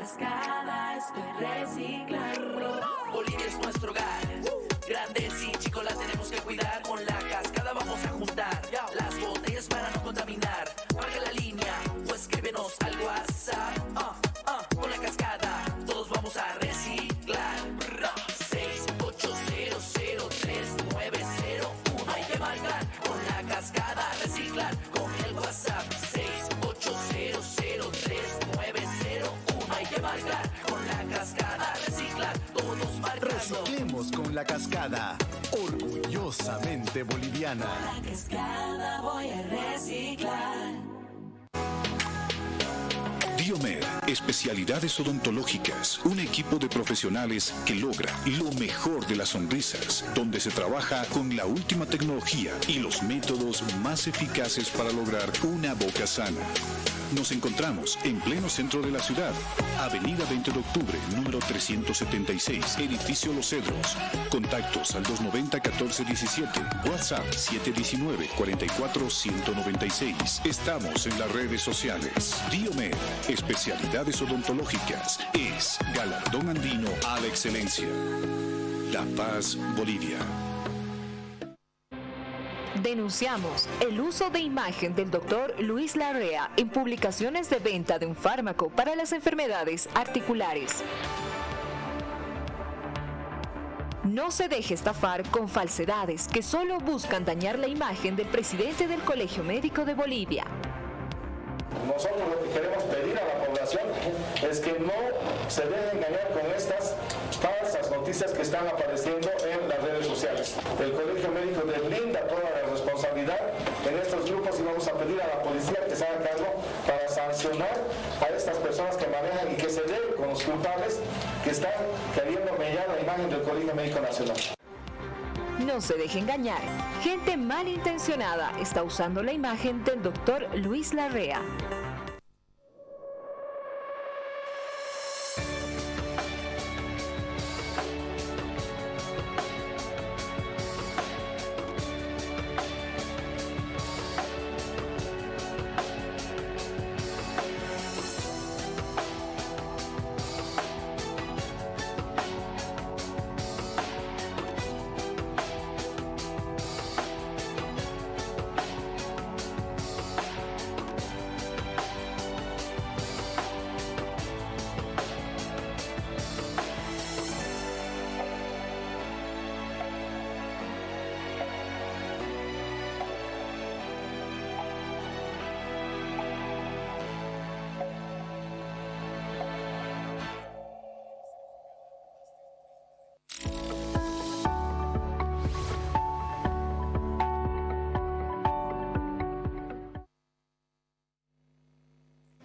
cascada estoy reciclando. Bolivia es nuestro hogar. Grandes y chicos la tenemos que cuidar. Con la cascada vamos a juntar las botellas para no contaminar. Marca la línea o escríbenos al WhatsApp. Con la cascada todos vamos a reciclar. 680033901. Hay que marcar con la cascada, reciclar con el WhatsApp. 680033901. Hay que marcar con la cascada, reciclar, todos marcando. Reciclemos con la cascada, orgullosamente boliviana. Con la cascada voy a reciclar. Diomed, especialidades odontológicas, un equipo de profesionales que logra lo mejor de las sonrisas, donde se trabaja con la última tecnología y los métodos más eficaces para lograr una boca sana. Nos encontramos en pleno centro de la ciudad, Avenida 20 de Octubre, número 376, Edificio Los Cedros. Contactos al 290-1417, WhatsApp 719-44-196. Estamos en las redes sociales. Diomed, especialidades odontológicas, es galardón andino a la excelencia. La Paz, Bolivia. Denunciamos el uso de imagen del doctor Luis Larrea en publicaciones de venta de un fármaco para las enfermedades articulares. No se deje estafar con falsedades que solo buscan dañar la imagen del presidente del Colegio Médico de Bolivia. Nosotros lo que queremos pedir a la población es que no se dejen engañar con estas falsas noticias que están apareciendo en las redes sociales. El Colegio Médico deslinda toda la responsabilidad en estos grupos y vamos a pedir a la policía que se haga cargo para sancionar a estas personas que manejan y que se den con los culpables que están queriendo mellar la imagen del Colegio Médico Nacional. No se deje engañar. Gente malintencionada está usando la imagen del doctor Luis Larrea.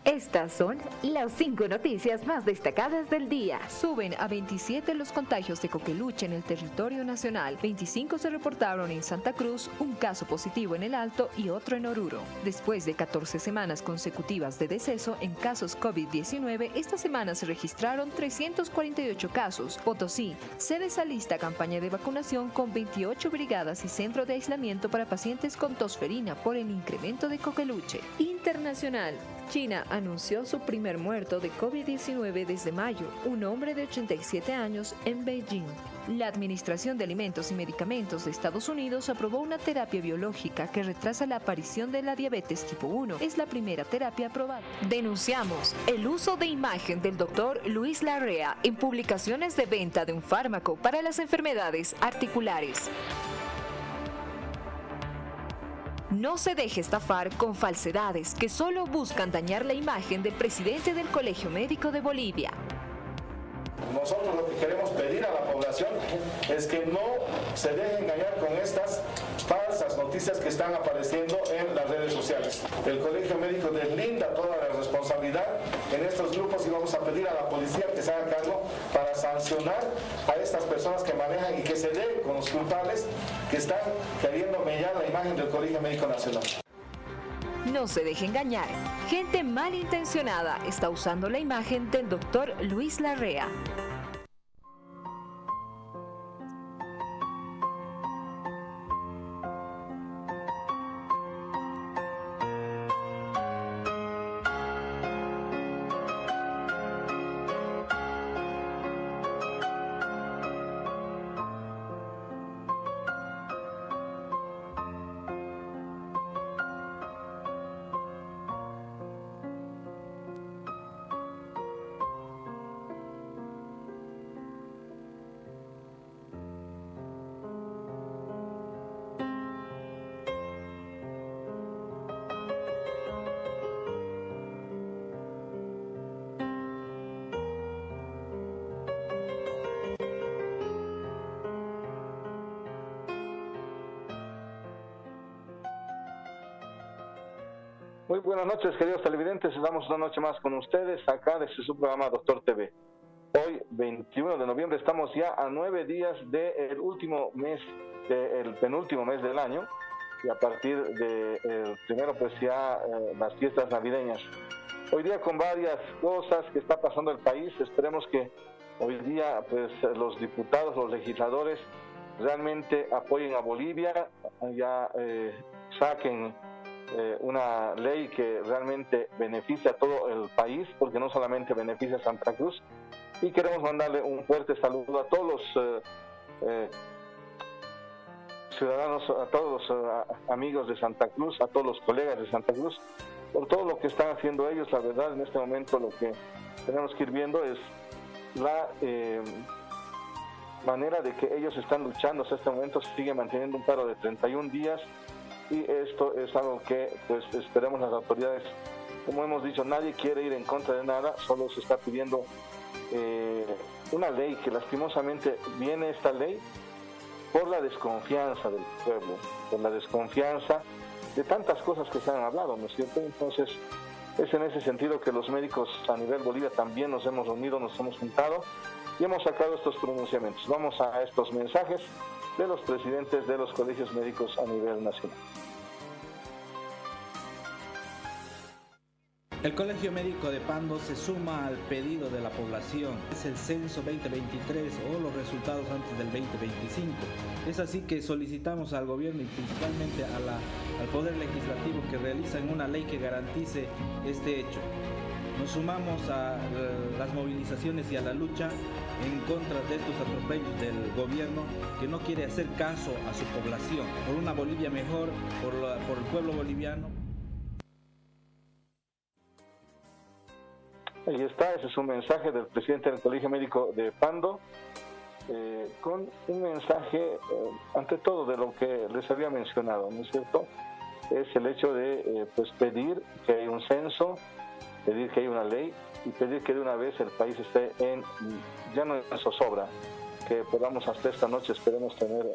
Estas son las 5 noticias más destacadas del día. Suben a 27 los contagios de coqueluche en el territorio nacional. 25 se reportaron en Santa Cruz, un caso positivo en El Alto y otro en Oruro. Después de 14 semanas consecutivas de deceso en casos COVID-19, esta semana se registraron 348 casos. Potosí se desalista campaña de vacunación con 28 brigadas y centro de aislamiento para pacientes con tosferina por el incremento de coqueluche. Internacional. China anunció su primer muerto de COVID-19 desde mayo, un hombre de 87 años en Beijing. La Administración de Alimentos y Medicamentos de Estados Unidos aprobó una terapia biológica que retrasa la aparición de la diabetes tipo 1. Es la primera terapia aprobada. Denunciamos el uso de imagen del doctor Luis Larrea en publicaciones de venta de un fármaco para las enfermedades articulares. No se deje estafar con falsedades que solo buscan dañar la imagen del presidente del Colegio Médico de Bolivia. Nosotros lo que queremos pedir a la población es que no se dejen engañar con estas falsas noticias que están apareciendo en las redes sociales. El Colegio Médico deslinda toda la responsabilidad en estos grupos y vamos a pedir a la policía que se haga cargo para sancionar a estas personas que manejan y que se den con los culpables que están queriendo mellar la imagen del Colegio Médico Nacional. No se deje engañar. Gente malintencionada está usando la imagen del doctor Luis Larrea. Muy buenas noches, queridos televidentes. Estamos una noche más con ustedes acá desde su programa Doctor TV. Hoy, 21 de noviembre, estamos ya a 9 días del último mes, del penúltimo mes del año, y a partir del primero, pues ya las fiestas navideñas. Hoy día con varias cosas que está pasando en el país. Esperemos que hoy día pues los diputados, los legisladores realmente apoyen a Bolivia, ya saquen una ley que realmente beneficia a todo el país, porque no solamente beneficia a Santa Cruz. Y queremos mandarle un fuerte saludo a todos los ciudadanos, a todos los amigos de Santa Cruz, a todos los colegas de Santa Cruz, por todo lo que están haciendo ellos. La verdad, en este momento lo que tenemos que ir viendo es la manera de que ellos están luchando. Hasta este momento se sigue manteniendo un paro de 31 días y esto es algo que pues esperemos las autoridades. Como hemos dicho, nadie quiere ir en contra de nada, solo se está pidiendo una ley, que lastimosamente viene esta ley por la desconfianza del pueblo, por la desconfianza de tantas cosas que se han hablado, ¿no es cierto? Entonces es en ese sentido que los médicos a nivel Bolivia también nos hemos reunido, nos hemos juntado y hemos sacado estos pronunciamientos. Vamos a estos mensajes de los presidentes de los colegios médicos a nivel nacional. El Colegio Médico de Pando se suma al pedido de la población. Es el censo 2023 o los resultados antes del 2025. Es así que solicitamos al gobierno y principalmente al Poder Legislativo que realicen una ley que garantice este hecho. Nos sumamos a las movilizaciones y a la lucha en contra de estos atropellos del gobierno que no quiere hacer caso a su población. Por una Bolivia mejor, por el pueblo boliviano. Ahí está, ese es un mensaje del presidente del Colegio Médico de Pando, con un mensaje, ante todo, de lo que les había mencionado, ¿no es cierto? Es el hecho de pues pedir que haya un censo, pedir que haya una ley y pedir que de una vez el país esté ya no en zozobra, que podamos hasta esta noche, esperemos tener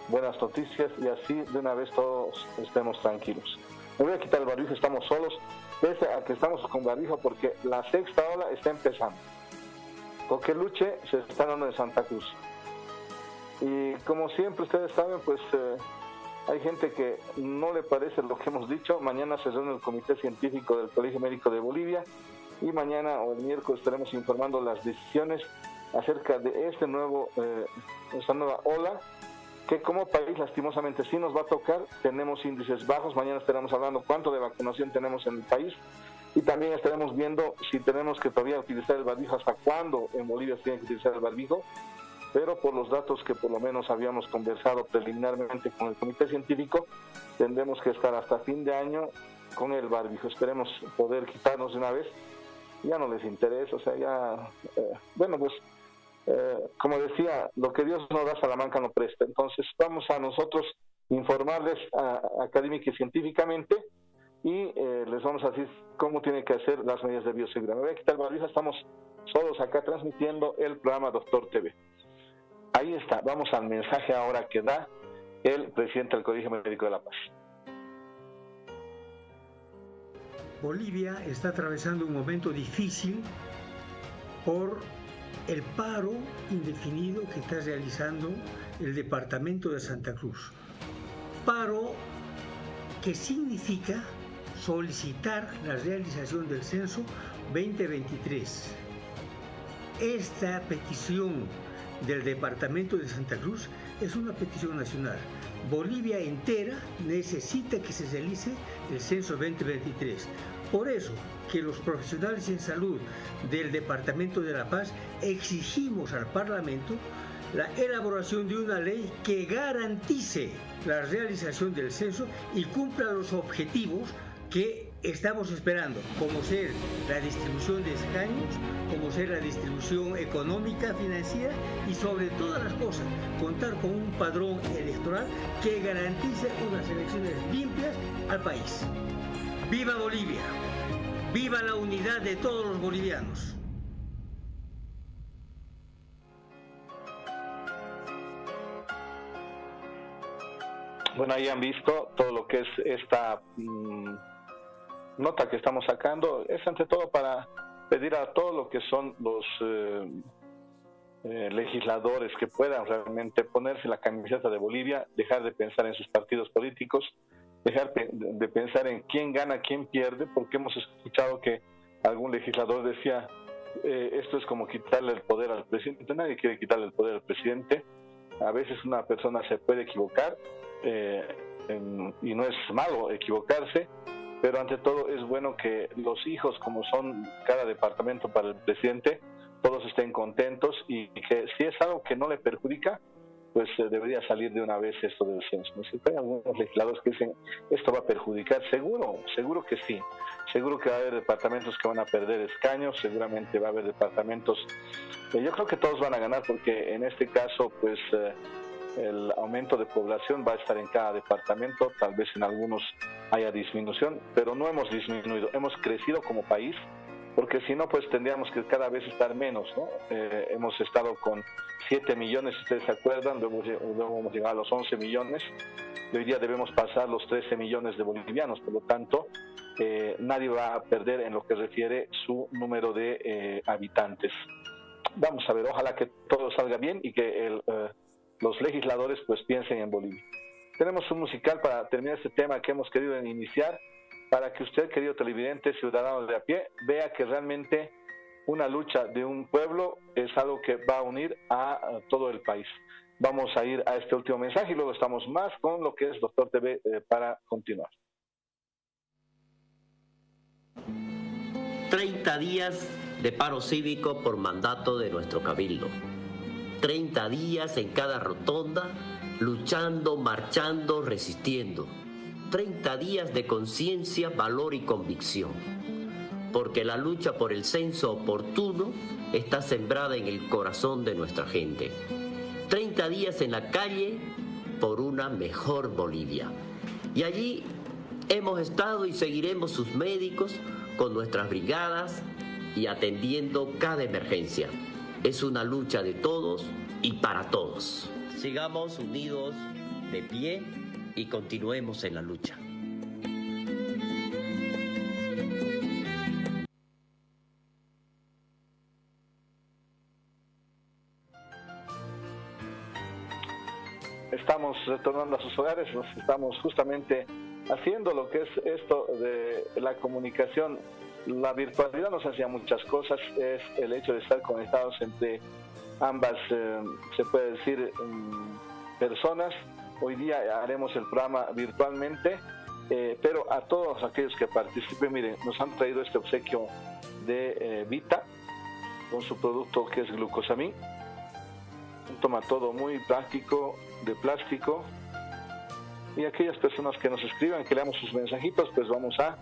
buenas noticias y así de una vez todos estemos tranquilos. Me voy a quitar el barbijo, estamos solos, pese a que estamos con barbijo, porque la sexta ola está empezando. Coqueluche se está dando en Santa Cruz. Y como siempre ustedes saben, pues hay gente que no le parece lo que hemos dicho. Mañana se reúne el Comité Científico del Colegio Médico de Bolivia y mañana o el miércoles estaremos informando las decisiones acerca de esta nueva ola, que como país lastimosamente sí nos va a tocar. Tenemos índices bajos. Mañana estaremos hablando cuánto de vacunación tenemos en el país y también estaremos viendo si tenemos que todavía utilizar el barbijo, hasta cuándo en Bolivia se tiene que utilizar el barbijo, pero por los datos que por lo menos habíamos conversado preliminarmente con el comité científico, tendremos que estar hasta fin de año con el barbijo. Esperemos poder quitarnos de una vez, ya no les interesa, o sea, ya, bueno, pues como decía, lo que Dios no da, Salamanca no presta. Entonces vamos a nosotros informarles académica y científicamente y les vamos a decir cómo tienen que hacer las medidas de bioseguridad. Me voy a quitar el barbijo, estamos solos acá transmitiendo el programa Doctor TV. Ahí está, vamos al mensaje ahora que da el presidente del Colegio Médico de La Paz. Bolivia está atravesando un momento difícil por el paro indefinido que está realizando el departamento de Santa Cruz. Paro que significa solicitar la realización del censo 2023. Esta petición del departamento de Santa Cruz es una petición nacional. Bolivia entera necesita que se realice el censo 2023. Por eso que los profesionales en salud del Departamento de La Paz exigimos al Parlamento la elaboración de una ley que garantice la realización del censo y cumpla los objetivos que estamos esperando, como ser la distribución de escaños, como ser la distribución económica, financiera y sobre todas las cosas, contar con un padrón electoral que garantice unas elecciones limpias al país. ¡Viva Bolivia! ¡Viva la unidad de todos los bolivianos! Bueno, ahí han visto todo lo que es esta nota que estamos sacando es ante todo para pedir a todos lo que son los legisladores que puedan realmente ponerse la camiseta de Bolivia, dejar de pensar en sus partidos políticos, dejar de pensar en quién gana, quién pierde, porque hemos escuchado que algún legislador decía esto es como quitarle el poder al presidente. Nadie quiere quitarle el poder al presidente. A veces una persona se puede equivocar y no es malo equivocarse, pero ante todo es bueno que los hijos, como son cada departamento para el presidente, todos estén contentos y que si es algo que no le perjudica, pues debería salir de una vez esto del censo. ¿No? Si hay algunos legisladores que dicen esto va a perjudicar, seguro que sí. Seguro que va a haber departamentos que van a perder escaños, seguramente va a haber departamentos. Yo creo que todos van a ganar porque en este caso, pues el aumento de población va a estar en cada departamento, tal vez en algunos haya disminución, pero no hemos disminuido, hemos crecido como país, porque si no, pues tendríamos que cada vez estar menos, ¿no? Hemos estado con 7 millones, si ustedes se acuerdan, luego hemos llegado a los 11 millones, y hoy día debemos pasar los 13 millones de bolivianos, por lo tanto, nadie va a perder en lo que refiere su número de habitantes. Vamos a ver, ojalá que todo salga bien y que los legisladores pues piensen en Bolivia. Tenemos un musical para terminar este tema que hemos querido iniciar, para que usted, querido televidente, ciudadano de a pie, vea que realmente una lucha de un pueblo es algo que va a unir a todo el país. Vamos a ir a este último mensaje y luego estamos más con lo que es Doctor TV para continuar. 30 días de paro cívico por mandato de nuestro cabildo. 30 días en cada rotonda, luchando, marchando, resistiendo. 30 días de conciencia, valor y convicción. Porque la lucha por el censo oportuno está sembrada en el corazón de nuestra gente. 30 días en la calle por una mejor Bolivia. Y allí hemos estado y seguiremos sus médicos con nuestras brigadas y atendiendo cada emergencia. Es una lucha de todos y para todos. Sigamos unidos de pie y continuemos en la lucha. Estamos retornando a sus hogares, nos estamos justamente haciendo lo que es esto de la comunicación. La virtualidad nos hacía muchas cosas, es el hecho de estar conectados entre ambas, se puede decir, personas. Hoy día haremos el programa virtualmente, pero a todos aquellos que participen, miren, nos han traído este obsequio de Vita, con su producto que es glucosamín. Un tomatodo muy práctico, de plástico. Y aquellas personas que nos escriban, que leamos sus mensajitos, pues vamos a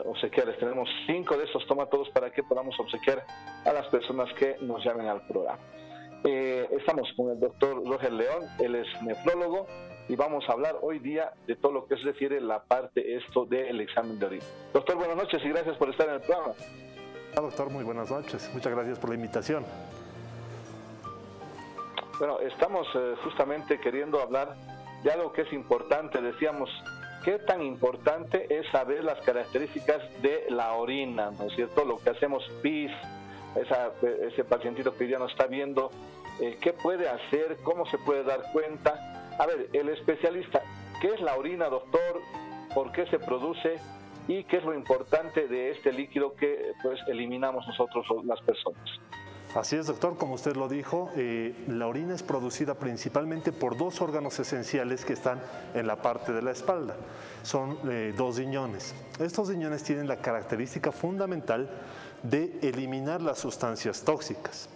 obsequiarles. Tenemos 5 de esos tomatodos para que podamos obsequiar a las personas que nos llamen al programa. Estamos con el doctor Roger León, él es nefrólogo y vamos a hablar hoy día de todo lo que se refiere a la parte del examen de orina. Doctor, buenas noches y gracias por estar en el programa. Doctor, muy buenas noches, muchas gracias por la invitación. Bueno, estamos justamente queriendo hablar de algo que es importante. Decíamos, ¿qué tan importante es saber las características de la orina? ¿No es cierto? Lo que hacemos pis, ese pacientito que ya nos está viendo, ¿qué puede hacer? ¿Cómo se puede dar cuenta? A ver, el especialista, ¿qué es la orina, doctor? ¿Por qué se produce? ¿Y qué es lo importante de este líquido que pues eliminamos nosotros las personas? Así es, doctor, como usted lo dijo, la orina es producida principalmente por 2 órganos esenciales que están en la parte de la espalda. Son 2 riñones. Estos riñones tienen la característica fundamental de eliminar las sustancias tóxicas.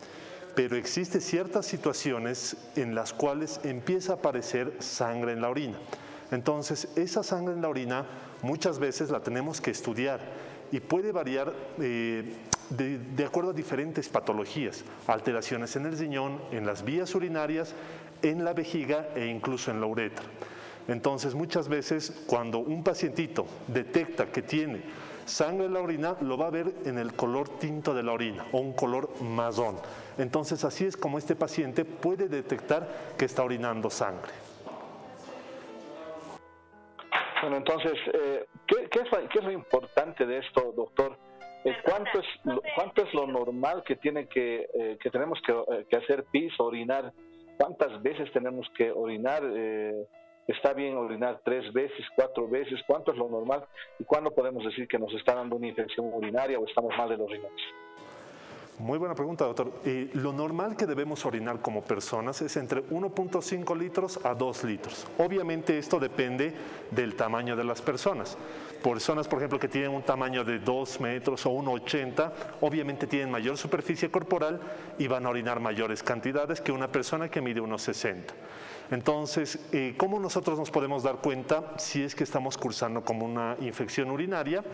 Pero existen ciertas situaciones en las cuales empieza a aparecer sangre en la orina. Entonces, esa sangre en la orina muchas veces la tenemos que estudiar y puede variar de acuerdo a diferentes patologías, alteraciones en el riñón, en las vías urinarias, en la vejiga e incluso en la uretra. Entonces, muchas veces cuando un pacientito detecta que tiene sangre en la orina, lo va a ver en el color tinto de la orina o un color marrón. Entonces, así es como este paciente puede detectar que está orinando sangre. Bueno, entonces, ¿Qué es lo importante de esto, doctor? ¿Cuánto es lo normal que tenemos que hacer pis, orinar? ¿Cuántas veces tenemos que orinar? ¿Está bien orinar 3 veces, 4 veces? ¿Cuánto es lo normal? ¿Y cuándo podemos decir que nos está dando una infección urinaria o estamos mal de los riñones? Muy buena pregunta, doctor. Lo normal que debemos orinar como personas es entre 1.5 litros a 2 litros. Obviamente esto depende del tamaño de las personas. Personas, por ejemplo, que tienen un tamaño de 2 metros o 1,80, obviamente tienen mayor superficie corporal y van a orinar mayores cantidades que una persona que mide 1,60. Entonces, ¿cómo nosotros nos podemos dar cuenta si es que estamos cursando como una infección urinaria?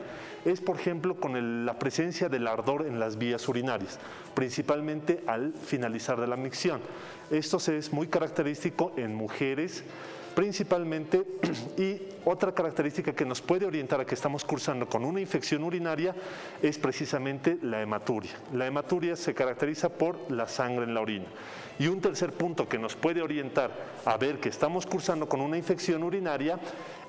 Es, por ejemplo, con la presencia del ardor en las vías urinarias, principalmente al finalizar de la micción. Esto es muy característico en mujeres, principalmente, y otra característica que nos puede orientar a que estamos cursando con una infección urinaria es precisamente la hematuria. La hematuria se caracteriza por la sangre en la orina. Y un tercer punto que nos puede orientar a ver que estamos cursando con una infección urinaria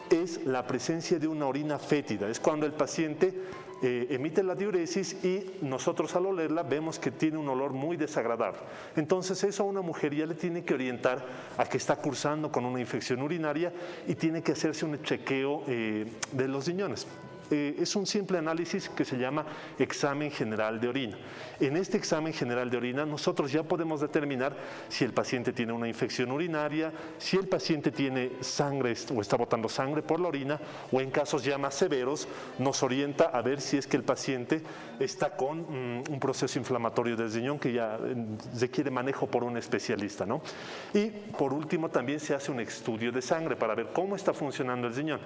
es la presencia de una orina fétida. Es cuando el paciente emite la diuresis y nosotros al olerla vemos que tiene un olor muy desagradable. Entonces eso a una mujer ya le tiene que orientar a que está cursando con una infección urinaria y tiene que hacerse un chequeo de los riñones. Es un simple análisis que se llama examen general de orina. En este examen general de orina nosotros ya podemos determinar si el paciente tiene una infección urinaria, si el paciente tiene sangre o está botando sangre por la orina, o en casos ya más severos nos orienta a ver si es que el paciente está con un proceso inflamatorio del riñón que ya requiere manejo por un especialista, ¿no? Y por último también se hace un estudio de sangre para ver cómo está funcionando el riñón.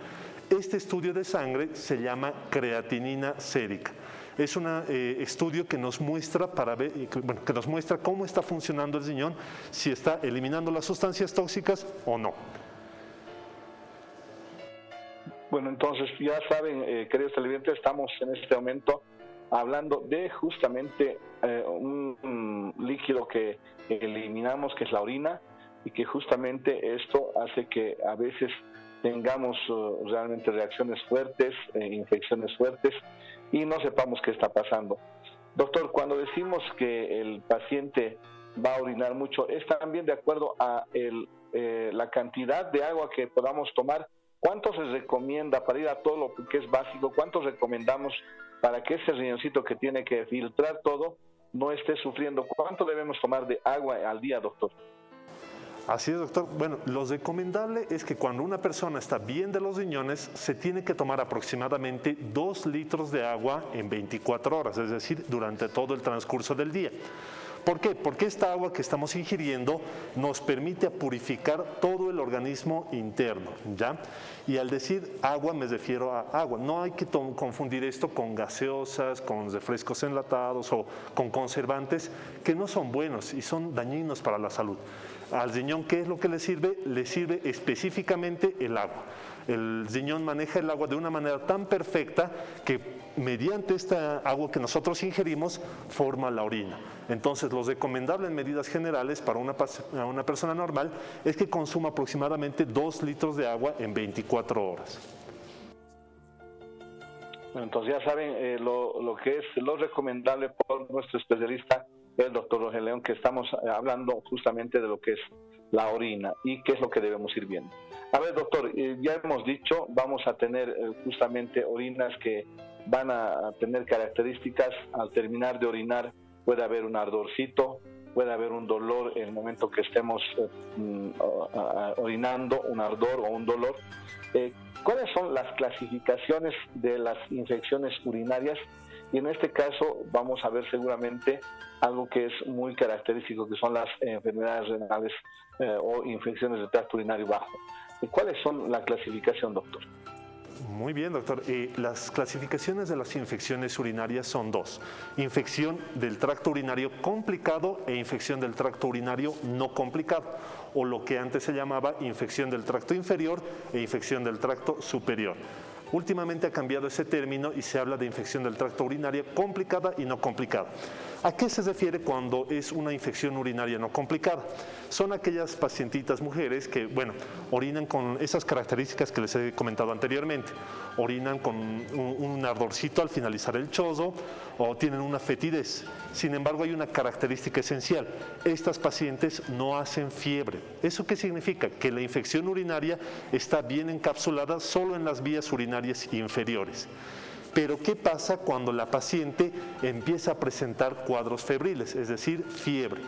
Este estudio de sangre se llama creatinina sérica. Es un estudio que nos muestra que nos muestra cómo está funcionando el riñón, si está eliminando las sustancias tóxicas o no. Bueno, entonces ya saben, queridos televidentes, estamos en este momento hablando de justamente un líquido que eliminamos, que es la orina, y que justamente esto hace que a veces tengamos realmente reacciones fuertes, infecciones fuertes, y no sepamos qué está pasando. Doctor, cuando decimos que el paciente va a orinar mucho, es también de acuerdo a la cantidad de agua que podamos tomar. ¿Cuánto se recomienda para ir a todo lo que es básico? ¿Cuánto recomendamos para que ese riñoncito que tiene que filtrar todo no esté sufriendo? ¿Cuánto debemos tomar de agua al día, doctor? Así es, doctor. Bueno, lo recomendable es que cuando una persona está bien de los riñones, se tiene que tomar aproximadamente 2 litros de agua en 24 horas, es decir, durante todo el transcurso del día. ¿Por qué? Porque esta agua que estamos ingiriendo nos permite purificar todo el organismo interno, ¿ya? Y al decir agua me refiero a agua. No hay que confundir esto con gaseosas, con refrescos enlatados o con conservantes que no son buenos y son dañinos para la salud. Al riñón, ¿qué es lo que le sirve? Le sirve específicamente el agua. El riñón maneja el agua de una manera tan perfecta que mediante esta agua que nosotros ingerimos forma la orina. Entonces, lo recomendable en medidas generales para una persona normal es que consuma aproximadamente 2 litros de agua en 24 horas. Bueno, entonces ya saben lo que es lo recomendable por nuestro especialista, el doctor Roger León, que estamos hablando justamente de lo que es la orina y qué es lo que debemos ir viendo. A ver, doctor, ya hemos dicho, vamos a tener justamente orinas que van a tener características. Al terminar de orinar puede haber un ardorcito, puede haber un dolor en el momento que estemos orinando, un ardor o un dolor. ¿Cuáles son las clasificaciones de las infecciones urinarias? Y en este caso vamos a ver seguramente algo que es muy característico, que son las enfermedades renales o infecciones del tracto urinario bajo. ¿Cuáles son la clasificación, doctor? Muy bien, doctor. Las clasificaciones de las infecciones urinarias son 2. Infección del tracto urinario complicado e infección del tracto urinario no complicado, o lo que antes se llamaba infección del tracto inferior e infección del tracto superior. Últimamente ha cambiado ese término y se habla de infección del tracto urinario complicada y no complicada. ¿A qué se refiere cuando es una infección urinaria no complicada? Son aquellas pacientitas mujeres que, bueno, orinan con esas características que les he comentado anteriormente. Orinan con un ardorcito al finalizar el chozo o tienen una fetidez. Sin embargo, hay una característica esencial. Estas pacientes no hacen fiebre. ¿Eso qué significa? Que la infección urinaria está bien encapsulada solo en las vías urinarias inferiores. Pero ¿qué pasa cuando la paciente empieza a presentar cuadros febriles, es decir, fiebre?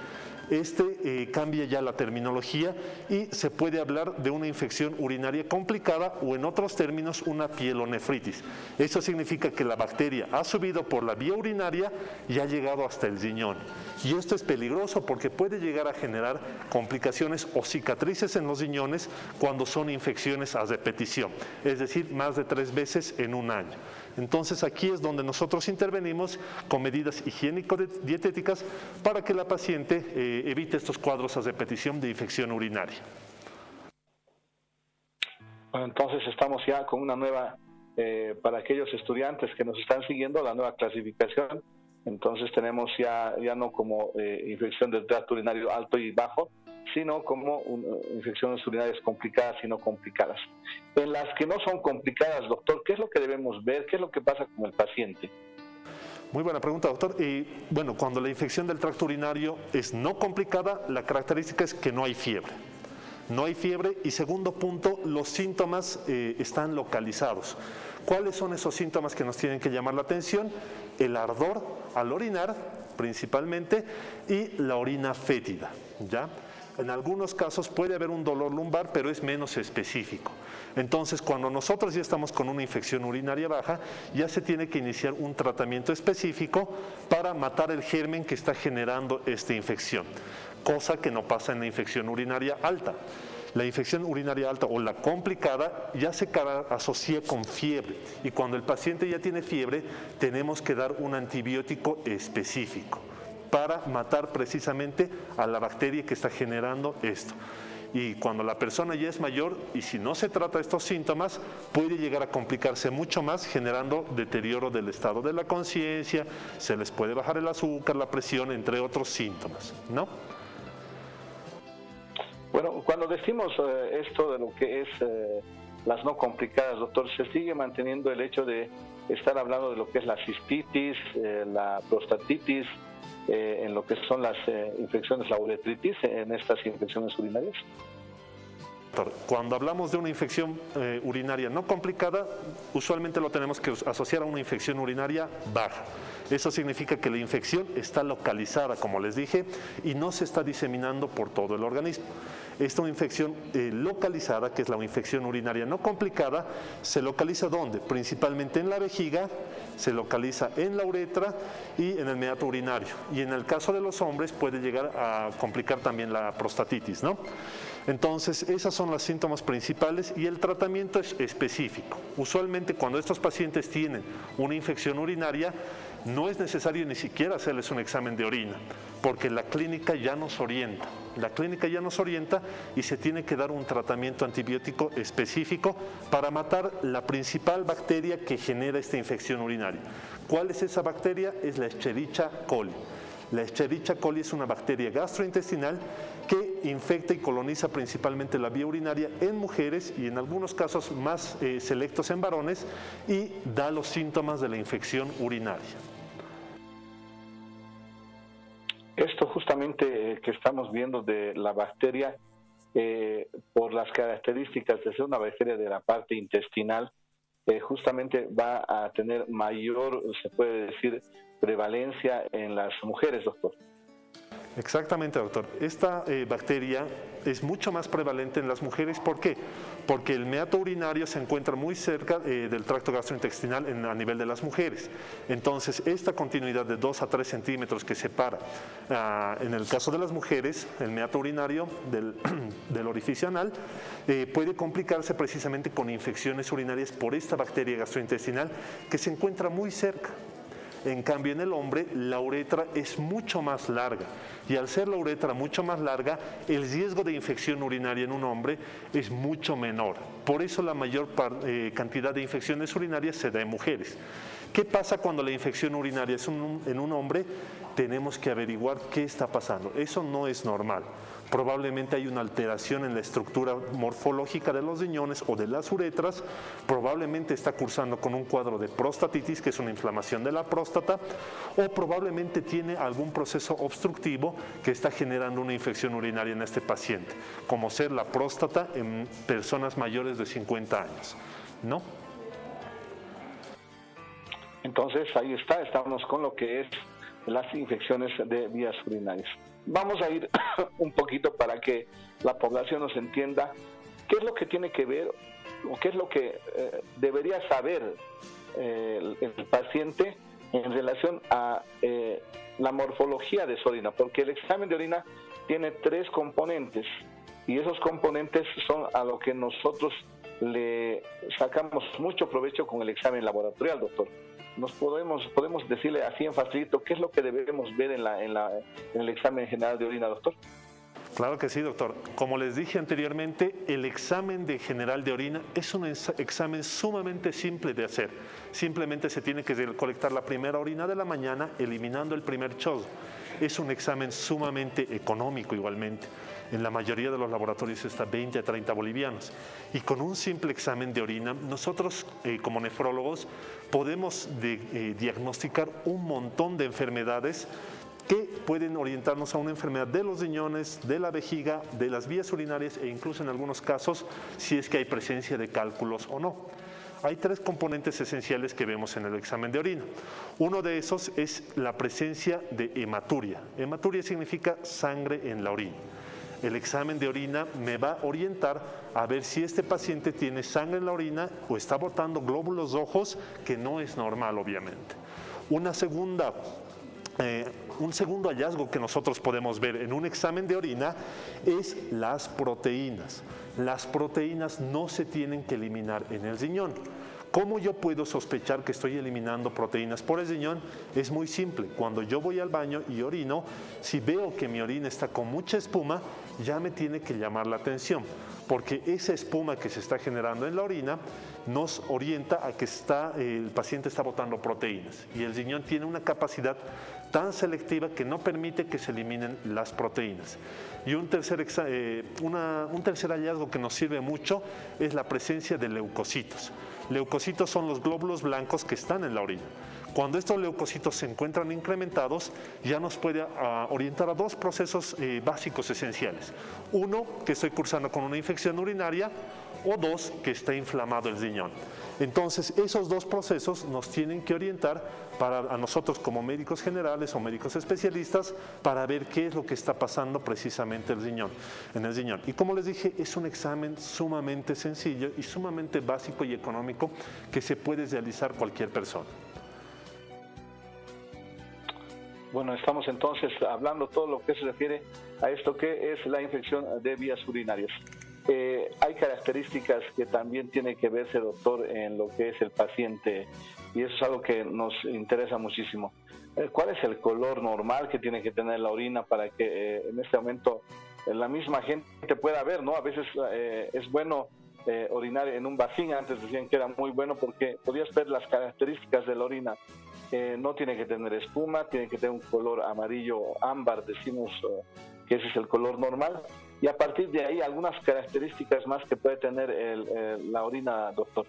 Cambia ya la terminología y se puede hablar de una infección urinaria complicada o en otros términos una pielonefritis. Eso significa que la bacteria ha subido por la vía urinaria y ha llegado hasta el riñón. Y esto es peligroso porque puede llegar a generar complicaciones o cicatrices en los riñones cuando son infecciones a repetición, es decir, más de 3 veces en un año. Entonces aquí es donde nosotros intervenimos con medidas higiénico-dietéticas para que la paciente evite estos cuadros a repetición de infección urinaria. Bueno, entonces estamos ya con una nueva, para aquellos estudiantes que nos están siguiendo, la nueva clasificación. Entonces tenemos ya no como infección del tracto urinario alto y bajo, sino como infecciones urinarias complicadas y no complicadas. En las que no son complicadas, doctor, ¿qué es lo que debemos ver? ¿Qué es lo que pasa con el paciente? Muy buena pregunta, doctor. Bueno, cuando la infección del tracto urinario es no complicada, la característica es que no hay fiebre. No hay fiebre y segundo punto, los síntomas están localizados. ¿Cuáles son esos síntomas que nos tienen que llamar la atención? El ardor al orinar, principalmente, y la orina fétida, ¿ya? En algunos casos puede haber un dolor lumbar, pero es menos específico. Entonces, cuando nosotros ya estamos con una infección urinaria baja, ya se tiene que iniciar un tratamiento específico para matar el germen que está generando esta infección, cosa que no pasa en la infección urinaria alta. La infección urinaria alta o la complicada ya se asocia con fiebre y cuando el paciente ya tiene fiebre tenemos que dar un antibiótico específico para matar precisamente a la bacteria que está generando esto. Y cuando la persona ya es mayor y si no se trata estos síntomas, puede llegar a complicarse mucho más, generando deterioro del estado de la conciencia, se les puede bajar el azúcar, la presión, entre otros síntomas, ¿no? Bueno, cuando decimos esto de lo que es las no complicadas, doctor, ¿se sigue manteniendo el hecho de estar hablando de lo que es la cistitis, la prostatitis, en lo que son las infecciones, la uretritis, en estas infecciones urinarias? Cuando hablamos de una infección urinaria no complicada, usualmente lo tenemos que asociar a una infección urinaria baja. Eso significa que la infección está localizada, como les dije, y no se está diseminando por todo el organismo. Esta infección localizada, que es la infección urinaria no complicada, se localiza ¿dónde? Principalmente en la vejiga, se localiza en la uretra y en el meato urinario. Y en el caso de los hombres puede llegar a complicar también la prostatitis, ¿no? Entonces, esos son los síntomas principales y el tratamiento es específico. Usualmente cuando estos pacientes tienen una infección urinaria, no es necesario ni siquiera hacerles un examen de orina, porque la clínica ya nos orienta. La clínica ya nos orienta y se tiene que dar un tratamiento antibiótico específico para matar la principal bacteria que genera esta infección urinaria. ¿Cuál es esa bacteria? Es la Escherichia coli. La Escherichia coli es una bacteria gastrointestinal que infecta y coloniza principalmente la vía urinaria en mujeres y en algunos casos más selectos en varones y da los síntomas de la infección urinaria. Esto justamente que estamos viendo de la bacteria, por las características de ser una bacteria de la parte intestinal, justamente va a tener mayor, se puede decir, prevalencia en las mujeres, doctor. Exactamente, doctor. Esta bacteria es mucho más prevalente en las mujeres. ¿Por qué? Porque el meato urinario se encuentra muy cerca del tracto gastrointestinal a nivel de las mujeres. Entonces, esta continuidad de 2 a 3 centímetros que separa, en el caso de las mujeres, el meato urinario del orificio anal, puede complicarse precisamente con infecciones urinarias por esta bacteria gastrointestinal que se encuentra muy cerca. En cambio, en el hombre, la uretra es mucho más larga. Y al ser la uretra mucho más larga, el riesgo de infección urinaria en un hombre es mucho menor. Por eso la mayor cantidad de infecciones urinarias se da en mujeres. ¿Qué pasa cuando la infección urinaria es en un hombre? Tenemos que averiguar qué está pasando. Eso no es normal. Probablemente hay una alteración en la estructura morfológica de los riñones o de las uretras, probablemente está cursando con un cuadro de prostatitis, que es una inflamación de la próstata, o probablemente tiene algún proceso obstructivo que está generando una infección urinaria en este paciente, como ser la próstata en personas mayores de 50 años, ¿no? Entonces ahí estamos con lo que es las infecciones de vías urinarias. Vamos a ir un poquito para que la población nos entienda qué es lo que tiene que ver o qué es lo que debería saber el paciente en relación a la morfología de su orina, porque el examen de orina tiene 3 componentes y esos componentes son a lo que nosotros le sacamos mucho provecho con el examen laboratorial, doctor. Podemos decirle así en facilito qué es lo que debemos ver en el examen general de orina, doctor. Claro que sí, doctor. Como les dije anteriormente, el examen general de orina es un examen sumamente simple de hacer. Simplemente se tiene que recolectar la primera orina de la mañana, eliminando el primer chozo. Es un examen sumamente económico igualmente. En la mayoría de los laboratorios está 20 a 30 bolivianos. Y con un simple examen de orina, nosotros como nefrólogos podemos diagnosticar un montón de enfermedades que pueden orientarnos a una enfermedad de los riñones, de la vejiga, de las vías urinarias e incluso en algunos casos si es que hay presencia de cálculos o no. Hay 3 componentes esenciales que vemos en el examen de orina. Uno de esos es la presencia de hematuria. Hematuria significa sangre en la orina. El examen de orina me va a orientar a ver si este paciente tiene sangre en la orina o está botando glóbulos rojos, que no es normal, obviamente. Un segundo hallazgo que nosotros podemos ver en un examen de orina es las proteínas. Las proteínas no se tienen que eliminar en el riñón. ¿Cómo yo puedo sospechar que estoy eliminando proteínas por el riñón? Es muy simple. Cuando yo voy al baño y orino, si veo que mi orina está con mucha espuma, ya me tiene que llamar la atención, porque esa espuma que se está generando en la orina nos orienta a que el paciente está botando proteínas, y el riñón tiene una capacidad tan selectiva que no permite que se eliminen las proteínas. Y un tercer hallazgo que nos sirve mucho es la presencia de leucocitos. Leucocitos son los glóbulos blancos que están en la orina. Cuando estos leucocitos se encuentran incrementados, ya nos puede orientar a 2 procesos básicos esenciales. 1, que estoy cursando con una infección urinaria, o 2, que está inflamado el riñón. Entonces, esos 2 procesos nos tienen que orientar a nosotros como médicos generales o médicos especialistas para ver qué es lo que está pasando precisamente en el riñón. Y como les dije, es un examen sumamente sencillo y sumamente básico y económico que se puede realizar cualquier persona. Bueno, estamos entonces hablando todo lo que se refiere a esto que es la infección de vías urinarias. Hay características que también tiene que verse, doctor, en lo que es el paciente, y eso es algo que nos interesa muchísimo. ¿Cuál es el color normal que tiene que tener la orina para que en este momento la misma gente pueda ver, ¿no? A veces es bueno orinar en un vacín. Antes decían que era muy bueno porque podías ver las características de la orina. No tiene que tener espuma, tiene que tener un color amarillo ámbar, decimos que ese es el color normal, y a partir de ahí algunas características más que puede tener la orina, doctor.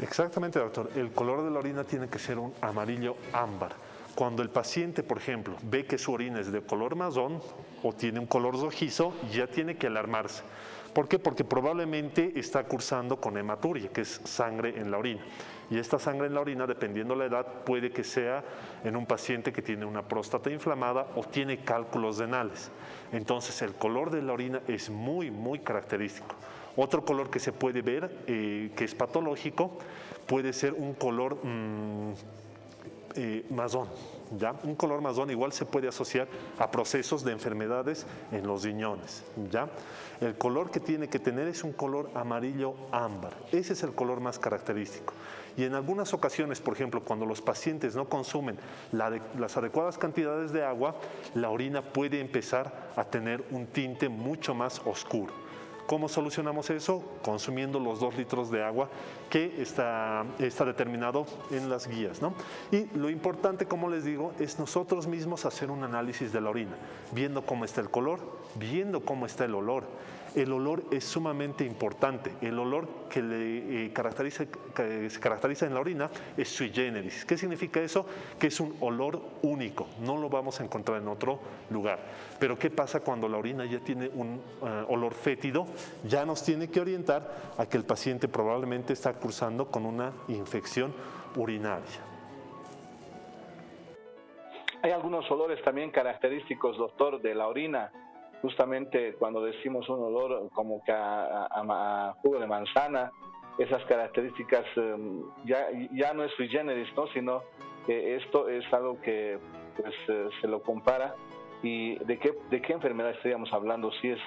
Exactamente, doctor. El color de la orina tiene que ser un amarillo ámbar. Cuando el paciente, por ejemplo, ve que su orina es de color marrón o tiene un color rojizo, ya tiene que alarmarse. ¿Por qué? Porque probablemente está cursando con hematuria, que es sangre en la orina. Y esta sangre en la orina, dependiendo de la edad, puede que sea en un paciente que tiene una próstata inflamada o tiene cálculos renales. Entonces, el color de la orina es muy, muy característico. Otro color que se puede ver, que es patológico, puede ser un color marrón. ¿Ya? Un color marrón igual se puede asociar a procesos de enfermedades en los riñones. ¿Ya? El color que tiene que tener es un color amarillo ámbar. Ese es el color más característico. Y en algunas ocasiones, por ejemplo, cuando los pacientes no consumen las adecuadas cantidades de agua, la orina puede empezar a tener un tinte mucho más oscuro. ¿Cómo solucionamos eso? Consumiendo los 2 litros de agua que está determinado en las guías, ¿no? Y lo importante, como les digo, es nosotros mismos hacer un análisis de la orina, viendo cómo está el color, viendo cómo está el olor. El olor es sumamente importante. El olor que se caracteriza en la orina es sui generis. ¿Qué significa eso? Que es un olor único, no lo vamos a encontrar en otro lugar. Pero ¿qué pasa cuando la orina ya tiene un olor fétido? Ya nos tiene que orientar a que el paciente probablemente está cursando con una infección urinaria. Hay algunos olores también característicos, doctor, de la orina. Justamente cuando decimos un olor como que a jugo de manzana, esas características ya no es sui generis, ¿no? Sino que esto es algo que pues, se lo compara. ¿Y de qué enfermedad estaríamos hablando si es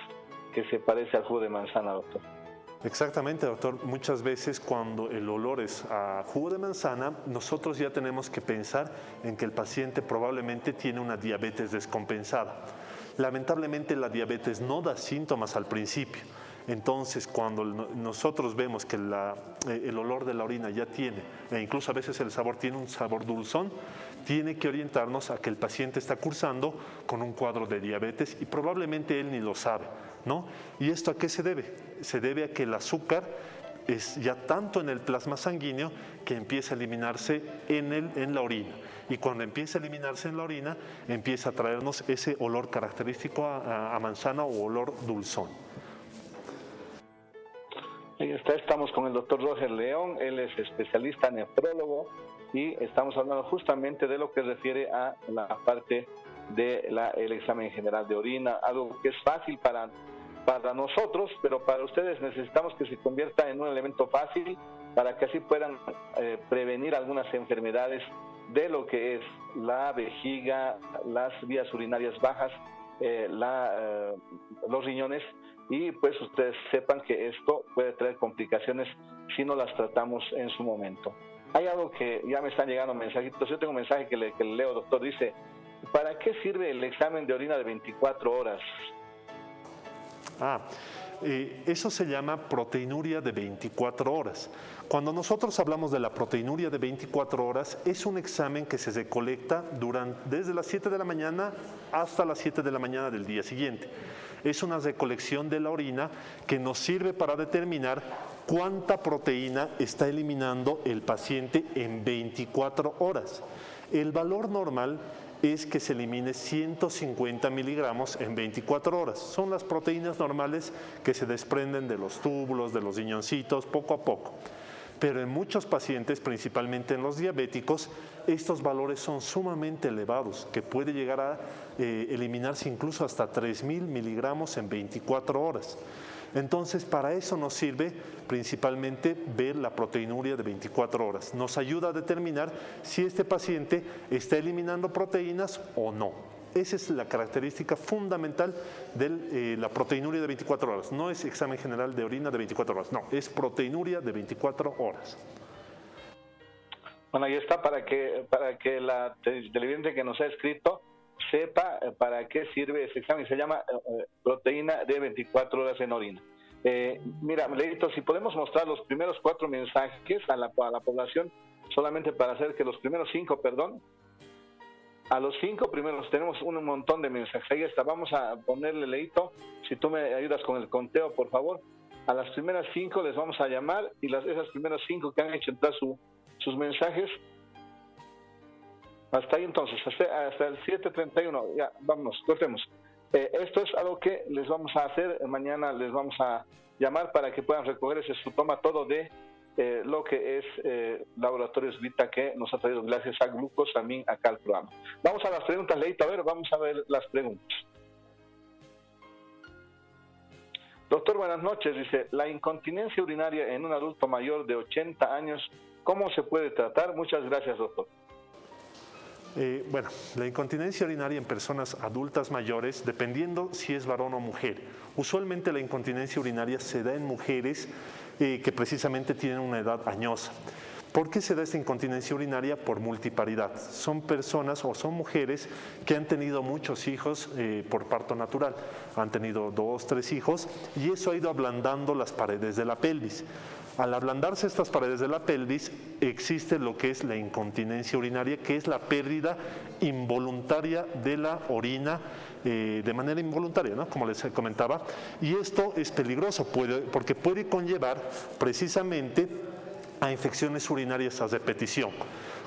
que se parece al jugo de manzana, doctor? Exactamente, doctor. Muchas veces cuando el olor es a jugo de manzana, nosotros ya tenemos que pensar en que el paciente probablemente tiene una diabetes descompensada. Lamentablemente la diabetes no da síntomas al principio. Entonces, cuando nosotros vemos que el olor de la orina ya tiene, e incluso a veces el sabor tiene un sabor dulzón, tiene que orientarnos a que el paciente está cursando con un cuadro de diabetes y probablemente él ni lo sabe, ¿no? ¿Y esto a qué se debe? Se debe a que el azúcar es ya tanto en el plasma sanguíneo que empieza a eliminarse en la orina. Y cuando empieza a eliminarse en la orina, empieza a traernos ese olor característico a manzana o olor dulzón. Ahí está, estamos con el doctor Roger León, él es especialista nefrólogo y estamos hablando justamente de lo que refiere a la parte del examen general de orina, algo que es fácil para nosotros, pero para ustedes necesitamos que se convierta en un elemento fácil para que así puedan prevenir algunas enfermedades de lo que es la vejiga, las vías urinarias bajas, los riñones, y pues ustedes sepan que esto puede traer complicaciones si no las tratamos en su momento. Hay algo que ya me están llegando mensajitos, yo tengo un mensaje que le leo, doctor, dice, ¿para qué sirve el examen de orina de 24 horas? Eso se llama proteinuria de 24 horas. Cuando nosotros hablamos de la proteinuria de 24 horas, es un examen que se recolecta desde las 7 de la mañana hasta las 7 de la mañana del día siguiente. Es una recolección de la orina que nos sirve para determinar cuánta proteína está eliminando el paciente en 24 horas. El valor normal es que se elimine 150 miligramos en 24 horas. Son las proteínas normales que se desprenden de los túbulos, de los riñoncitos, poco a poco. Pero en muchos pacientes, principalmente en los diabéticos, estos valores son sumamente elevados, que puede llegar a eliminarse incluso hasta 3.000 miligramos en 24 horas. Entonces, para eso nos sirve principalmente ver la proteinuria de 24 horas. Nos ayuda a determinar si este paciente está eliminando proteínas o no. Esa es la característica fundamental de la proteinuria de 24 horas. No es examen general de orina de 24 horas, no, es proteinuria de 24 horas. Bueno, ahí está para que la televidente que nos ha escrito sepa para qué sirve ese examen. Se llama proteína de 24 horas en orina. Mira, Leito, si podemos mostrar los primeros 4 mensajes a la población, solamente para hacer que los primeros 5, a los 5 primeros tenemos un montón de mensajes. Ahí está, vamos a ponerle, Leito, si tú me ayudas con el conteo, por favor. A las primeras 5 les vamos a llamar y esas primeras 5 que han hecho entrar sus mensajes, hasta ahí entonces, hasta el 7:31, ya, vámonos, cortemos. Esto es algo que les vamos a hacer, mañana les vamos a llamar para que puedan recoger ese su toma todo de lo que es Laboratorios Vita, que nos ha traído gracias a Glucosamine acá al programa. Vamos a las preguntas, Leito, a ver, vamos a ver las preguntas. Doctor, buenas noches, dice, la incontinencia urinaria en un adulto mayor de 80 años, ¿cómo se puede tratar? Muchas gracias, doctor. Bueno, la incontinencia urinaria en personas adultas mayores, dependiendo si es varón o mujer. Usualmente la incontinencia urinaria se da en mujeres que precisamente tienen una edad añosa. ¿Por qué se da esta incontinencia urinaria? Por multiparidad. Son personas o son mujeres que han tenido muchos hijos por parto natural. Han tenido 2, 3 hijos y eso ha ido ablandando las paredes de la pelvis. Al ablandarse estas paredes de la pelvis, existe lo que es la incontinencia urinaria, que es la pérdida involuntaria de la orina de manera involuntaria, ¿no? Como les comentaba. Y esto es peligroso porque puede conllevar precisamente a infecciones urinarias a repetición.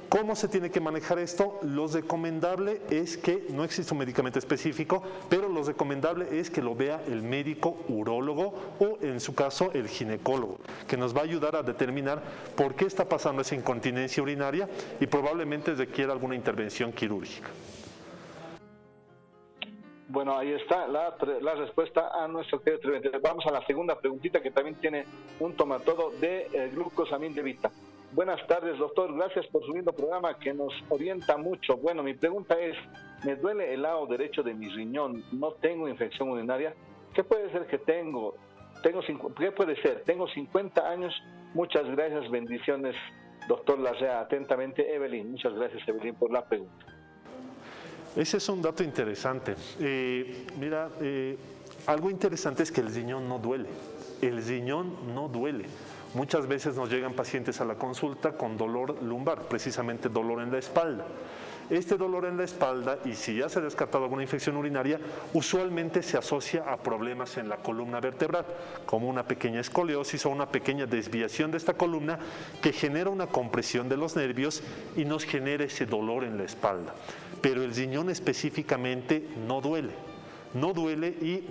¿Cómo se tiene que manejar esto? Lo recomendable es que no existe un medicamento específico, pero lo recomendable es que lo vea el médico urólogo o en su caso el ginecólogo, que nos va a ayudar a determinar por qué está pasando esa incontinencia urinaria y probablemente requiera alguna intervención quirúrgica. Bueno, ahí está la respuesta a nuestro querido televidente. Vamos a la segunda preguntita que también tiene un tomatodo de glucosamín de Vita. Buenas tardes, doctor. Gracias por su lindo programa que nos orienta mucho. Bueno, mi pregunta es, me duele el lado derecho de mi riñón, no tengo infección urinaria. ¿Qué puede ser que tengo? ¿Qué puede ser? Tengo 50 años. Muchas gracias, bendiciones, doctor Larrea. Atentamente, Evelyn. Muchas gracias, Evelyn, por la pregunta. Ese es un dato interesante. Algo interesante es que el riñón no duele. El riñón no duele. Muchas veces nos llegan pacientes a la consulta con dolor lumbar, precisamente dolor en la espalda. Este dolor en la espalda, y si ya se ha descartado alguna infección urinaria, usualmente se asocia a problemas en la columna vertebral, como una pequeña escoliosis o una pequeña desviación de esta columna que genera una compresión de los nervios y nos genera ese dolor en la espalda. Pero el riñón específicamente no duele. No duele y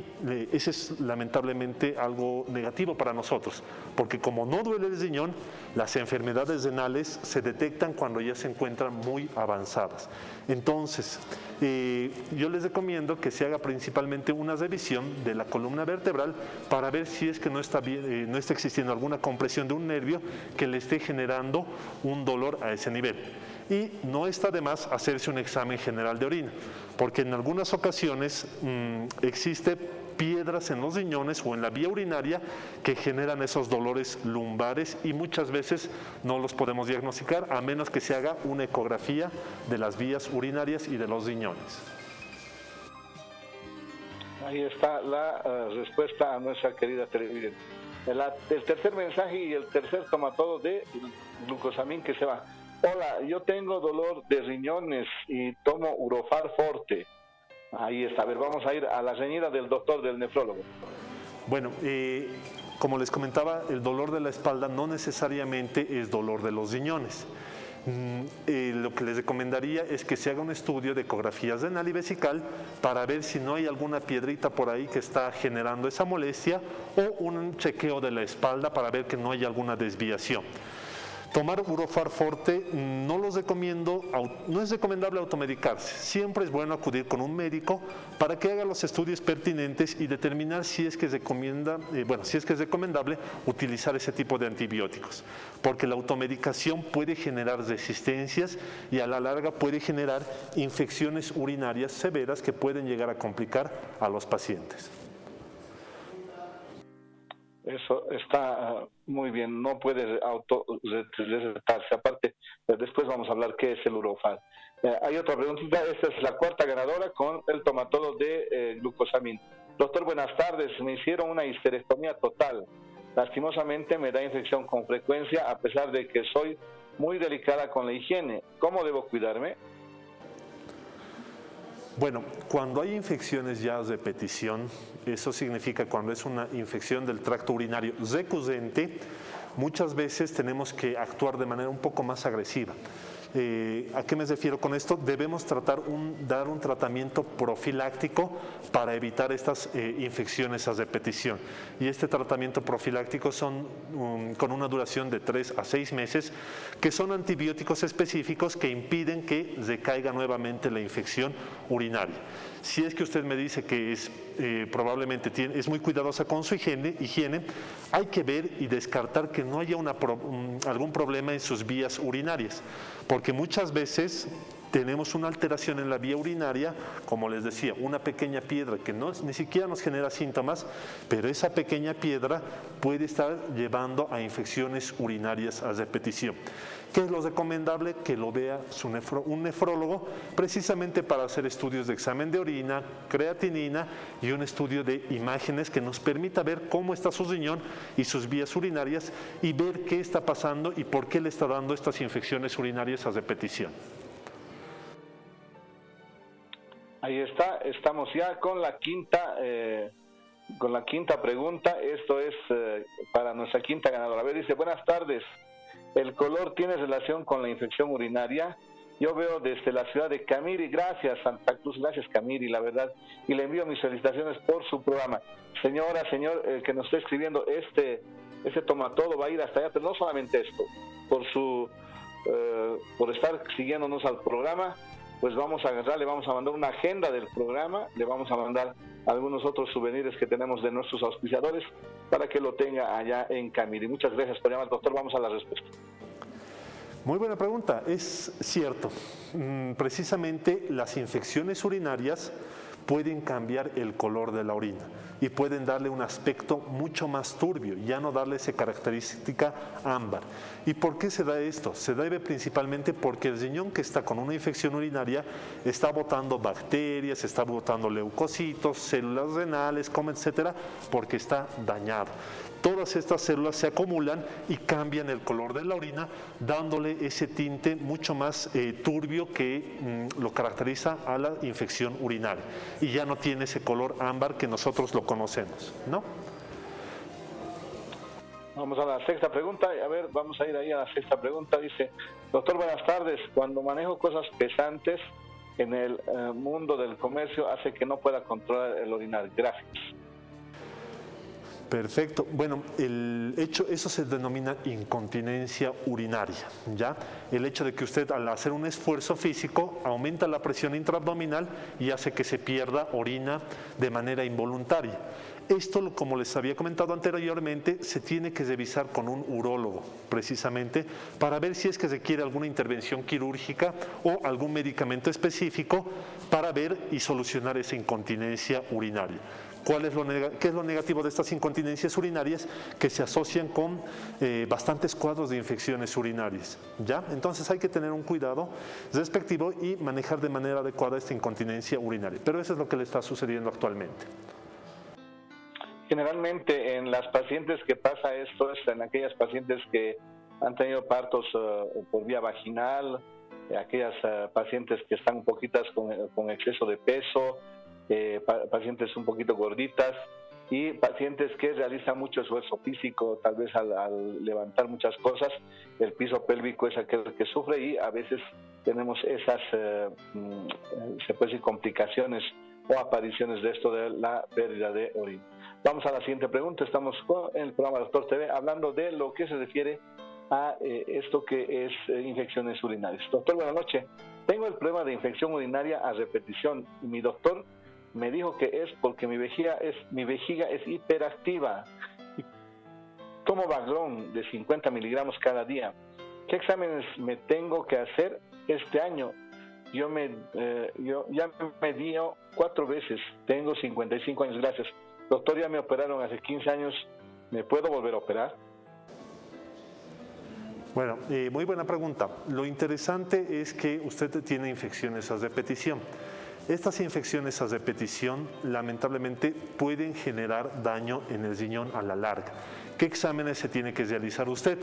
ese es lamentablemente algo negativo para nosotros, porque como no duele el riñón, las enfermedades renales se detectan cuando ya se encuentran muy avanzadas. Entonces, yo les recomiendo que se haga principalmente una revisión de la columna vertebral para ver si es que no está existiendo alguna compresión de un nervio que le esté generando un dolor a ese nivel. Y no está de más hacerse un examen general de orina, porque en algunas ocasiones existe piedras en los riñones o en la vía urinaria que generan esos dolores lumbares y muchas veces no los podemos diagnosticar a menos que se haga una ecografía de las vías urinarias y de los riñones. Ahí está la respuesta a nuestra querida televidente. El tercer mensaje y el tercer tomatodo de glucosamín que se va. Hola, yo tengo dolor de riñones y tomo Urofar Forte. Ahí está. A ver, vamos a ir a la reñida del doctor, del nefrólogo. Bueno, como les comentaba, el dolor de la espalda no necesariamente es dolor de los riñones. Lo que les recomendaría es que se haga un estudio de ecografía renal y vesical para ver si no hay alguna piedrita por ahí que está generando esa molestia o un chequeo de la espalda para ver que no hay alguna desviación. Tomar Urofar Forte no los recomiendo, no es recomendable automedicarse. Siempre es bueno acudir con un médico para que haga los estudios pertinentes y determinar si es que es recomendable utilizar ese tipo de antibióticos. Porque la automedicación puede generar resistencias y a la larga puede generar infecciones urinarias severas que pueden llegar a complicar a los pacientes. Eso está muy bien, no puede autorretarse. Aparte, después vamos a hablar qué es el Urofar. Hay otra preguntita, esta es la cuarta ganadora con el tomatodo de glucosamín. Doctor, buenas tardes, me hicieron una histerectomía total. Lastimosamente me da infección con frecuencia a pesar de que soy muy delicada con la higiene. ¿Cómo debo cuidarme? Bueno, cuando hay infecciones ya a repetición, eso significa cuando es una infección del tracto urinario recurrente, muchas veces tenemos que actuar de manera un poco más agresiva. ¿A qué me refiero con esto? Debemos dar un tratamiento profiláctico para evitar estas infecciones a repetición. Y este tratamiento profiláctico son con una duración de 3 a 6 meses, que son antibióticos específicos que impiden que recaiga nuevamente la infección urinaria. Si es que usted me dice que probablemente es muy cuidadosa con su higiene, hay que ver y descartar que no haya algún problema en sus vías urinarias, porque muchas veces tenemos una alteración en la vía urinaria, como les decía, una pequeña piedra que ni siquiera nos genera síntomas, pero esa pequeña piedra puede estar llevando a infecciones urinarias a repetición. ¿Qué es lo recomendable? Que lo vea un nefrólogo, precisamente para hacer estudios de examen de orina, creatinina y un estudio de imágenes que nos permita ver cómo está su riñón y sus vías urinarias y ver qué está pasando y por qué le está dando estas infecciones urinarias a repetición. Ahí está, estamos ya con la quinta pregunta. Esto es para nuestra quinta ganadora. A ver, dice, buenas tardes. ¿El color tiene relación con la infección urinaria? Yo veo desde la ciudad de Camiri. Gracias, Santa Cruz. Gracias, Camiri, la verdad. Y le envío mis felicitaciones por su programa. Señora, señor, que nos está escribiendo, este tomatodo va a ir hasta allá, pero no solamente esto. Por estar siguiéndonos al programa, pues vamos a agarrar, le vamos a mandar una agenda del programa, le vamos a mandar algunos otros souvenirs que tenemos de nuestros auspiciadores para que lo tenga allá en Camiri. Muchas gracias por llamar, doctor. Vamos a la respuesta. Muy buena pregunta. Es cierto. Precisamente las infecciones urinarias pueden cambiar el color de la orina y pueden darle un aspecto mucho más turbio, ya no darle esa característica ámbar. ¿Y por qué se da esto? Se debe principalmente porque el riñón que está con una infección urinaria está botando bacterias, está botando leucocitos, células renales, etcétera, porque está dañado. Todas estas células se acumulan y cambian el color de la orina, dándole ese tinte mucho más turbio que lo caracteriza a la infección urinaria. Y ya no tiene ese color ámbar que nosotros lo conocemos, ¿no? Vamos a la sexta pregunta. A ver, vamos a ir ahí a la sexta pregunta. Dice, doctor, buenas tardes. Cuando manejo cosas pesantes en el mundo del comercio, hace que no pueda controlar el orinar. Gracias. Perfecto. Bueno, eso se denomina incontinencia urinaria, ¿ya? El hecho de que usted al hacer un esfuerzo físico aumenta la presión intraabdominal y hace que se pierda orina de manera involuntaria. Esto, como les había comentado anteriormente, se tiene que revisar con un urólogo, precisamente, para ver si es que requiere alguna intervención quirúrgica o algún medicamento específico para ver y solucionar esa incontinencia urinaria. ¿Qué es lo negativo de estas incontinencias urinarias? Que se asocian con bastantes cuadros de infecciones urinarias, ¿ya? Entonces hay que tener un cuidado respectivo y manejar de manera adecuada esta incontinencia urinaria. Pero eso es lo que le está sucediendo actualmente. Generalmente en las pacientes que pasa esto es en aquellas pacientes que han tenido partos por vía vaginal, aquellas pacientes que están un poquitas con exceso de peso, pacientes un poquito gorditas y pacientes que realizan mucho esfuerzo físico, tal vez al levantar muchas cosas, el piso pélvico es aquel que sufre y a veces tenemos esas se puede decir complicaciones o apariciones de esto de la pérdida de orina. Vamos a la siguiente pregunta. Estamos con el programa Doctor TV hablando de lo que se refiere a esto que es infecciones urinarias. Doctor, buenas noches. Tengo el problema de infección urinaria a repetición y mi doctor me dijo que es porque mi vejiga es hiperactiva. Tomo Baglón de 50 miligramos cada día. ¿Qué exámenes me tengo que hacer este año? Yo ya me dio 4 veces. Tengo 55 años. Gracias. Doctor, ya me operaron hace 15 años. ¿Me puedo volver a operar? Bueno, muy buena pregunta. Lo interesante es que usted tiene infecciones a repetición. Estas infecciones a repetición lamentablemente pueden generar daño en el riñón a la larga. ¿Qué exámenes se tiene que realizar usted?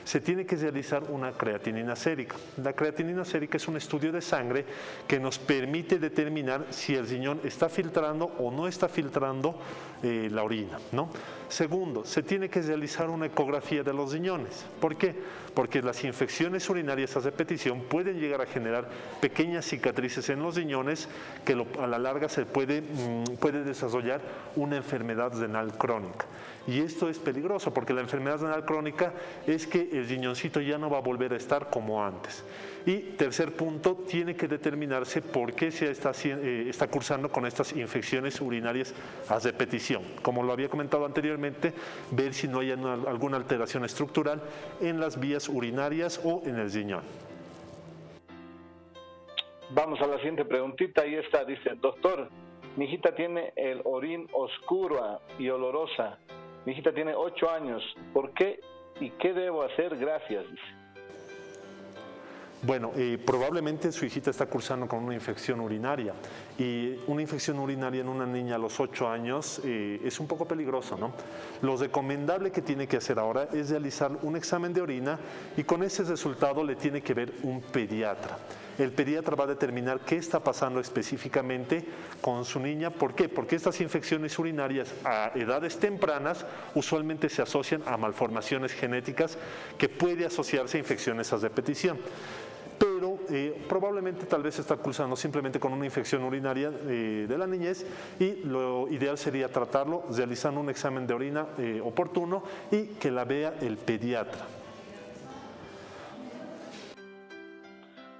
Se tiene que realizar una creatinina sérica. La creatinina sérica es un estudio de sangre que nos permite determinar si el riñón está filtrando o no está filtrando la orina, ¿no? Segundo, se tiene que realizar una ecografía de los riñones. ¿Por qué? Porque las infecciones urinarias a repetición pueden llegar a generar pequeñas cicatrices en los riñones que a la larga se puede desarrollar una enfermedad renal crónica. Y esto es peligroso porque la enfermedad renal crónica es que el riñoncito ya no va a volver a estar como antes. Y tercer punto, tiene que determinarse por qué se está cursando con estas infecciones urinarias a repetición. Como lo había comentado anteriormente, ver si no hay alguna alteración estructural en las vías urinarias o en el riñón. Vamos a la siguiente preguntita. Ahí está, dice, doctor, mi hijita tiene el orín oscura y olorosa. Mi hijita tiene 8 años. ¿Por qué y qué debo hacer? Gracias, dice. Bueno, probablemente su hijita está cursando con una infección urinaria y una infección urinaria en una niña a los 8 años es un poco peligroso, ¿no? Lo recomendable que tiene que hacer ahora es realizar un examen de orina y con ese resultado le tiene que ver un pediatra. El pediatra va a determinar qué está pasando específicamente con su niña. ¿Por qué? Porque estas infecciones urinarias a edades tempranas usualmente se asocian a malformaciones genéticas que puede asociarse a infecciones a repetición. Pero probablemente tal vez está cursando simplemente con una infección urinaria de la niñez y lo ideal sería tratarlo realizando un examen de orina oportuno y que la vea el pediatra.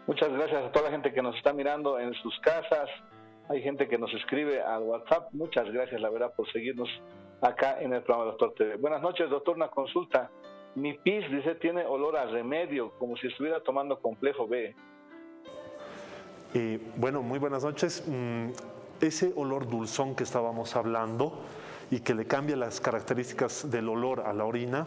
Muchas gracias a toda la gente que nos está mirando en sus casas. Hay gente que nos escribe al WhatsApp. Muchas gracias, la verdad, por seguirnos acá en el programa Doctor TV. Buenas noches, doctor. Una consulta. Mi pis, dice, tiene olor a remedio, como si estuviera tomando complejo B. Bueno, muy buenas noches. Ese olor dulzón que estábamos hablando y que le cambia las características del olor a la orina,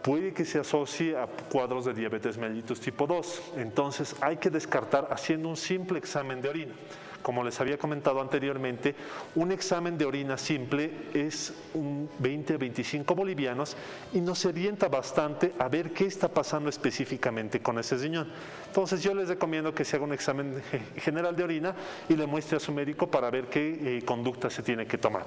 puede que se asocie a cuadros de diabetes mellitus tipo 2. Entonces hay que descartar haciendo un simple examen de orina. Como les había comentado anteriormente, un examen de orina simple es un 20-25 bolivianos y nos orienta bastante a ver qué está pasando específicamente con ese riñón. Entonces yo les recomiendo que se haga un examen general de orina y le muestre a su médico para ver qué conducta se tiene que tomar.